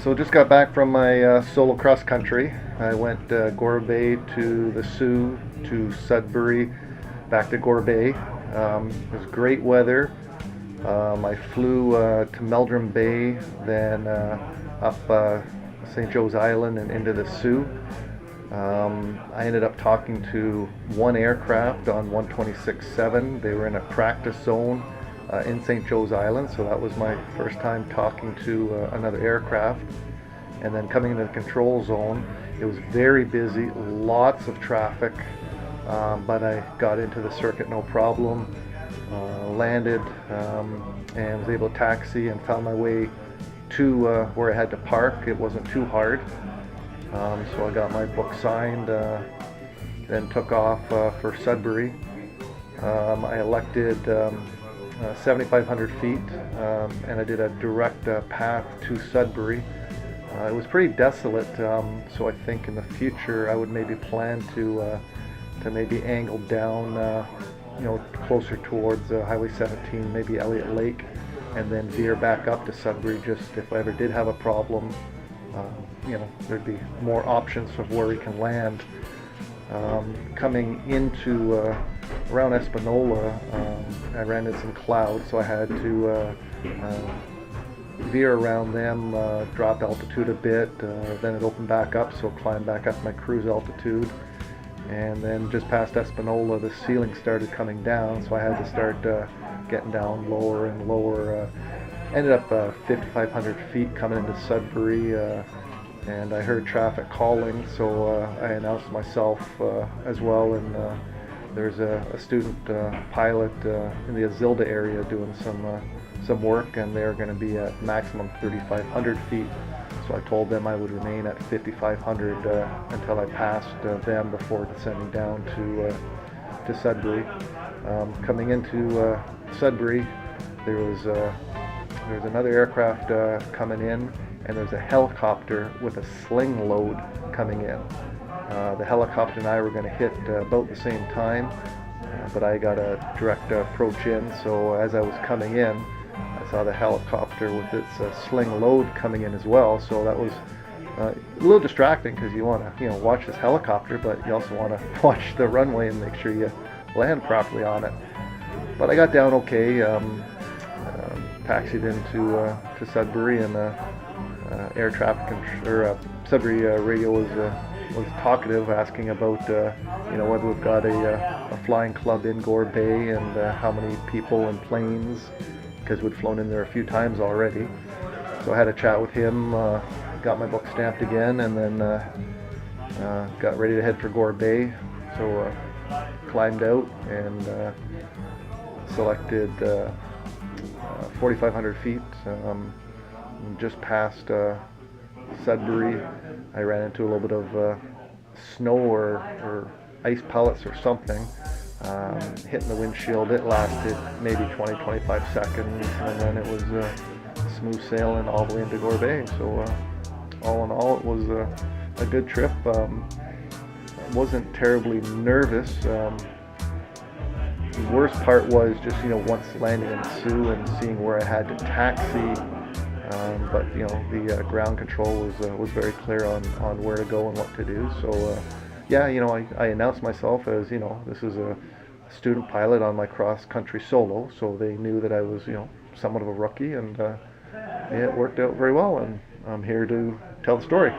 So just got back from my solo cross country. I went Gore Bay to the Sioux to Sudbury, back to Gore Bay. It was great weather. I flew to Meldrum Bay, then up St. Joe's Island and into the Sioux. I ended up talking to one aircraft on 126.7. They were in a practice zone in St. Joe's Island, so that was my first time talking to another aircraft. And then coming into the control zone, it was very busy, lots of traffic, but I got into the circuit no problem, landed, and was able to taxi and found my way to where I had to park. It wasn't too hard. So I got my book signed, then took off for Sudbury. I elected 7,500 feet, and I did a direct path to Sudbury. It was pretty desolate, so I think in the future I would maybe plan to maybe angle down, closer towards Highway 17, maybe Elliott Lake, and then veer back up to Sudbury. Just if I ever did have a problem, there'd be more options of where we can land. Coming into around Espanola, I ran into some clouds, so I had to veer around them, drop altitude a bit, then it opened back up, so climb back up my cruise altitude. And then just past Espanola, the ceiling started coming down, so I had to start getting down lower and lower. Ended up 5,500 feet coming into Sudbury, and I heard traffic calling, so I announced myself as well. And there's a student pilot in the Azilda area doing some work, and they're going to be at maximum 3,500 feet. So I told them I would remain at 5,500 until I passed them before descending down to Sudbury. Coming into Sudbury, there was another aircraft coming in, and there's a helicopter with a sling load coming in. The helicopter and I were going to hit about the same time, but I got a direct approach in, so as I was coming in, I saw the helicopter with its sling load coming in as well, so that was a little distracting because you want to watch this helicopter, but you also want to watch the runway and make sure you land properly on it. But I got down okay, taxied into to Sudbury, and air traffic Sudbury radio was talkative, asking about whether we've got a flying club in Gore Bay and how many people and planes, because we'd flown in there a few times already. So I had a chat with him, got my book stamped again, and then got ready to head for Gore Bay. So climbed out and selected 4,500 feet. Just past Sudbury, I ran into a little bit of snow or ice pellets or something, hitting the windshield. It lasted maybe 20-25 seconds, and then it was smooth sailing all the way into Gore Bay. So all in all, it was a good trip. I wasn't terribly nervous. The worst part was just once landing in Sioux and seeing where I had to taxi. But the ground control was very clear on where to go and what to do. So I announced myself as this is a student pilot on my cross country solo, so they knew that I was somewhat of a rookie, and it worked out very well, and I'm here to tell the story.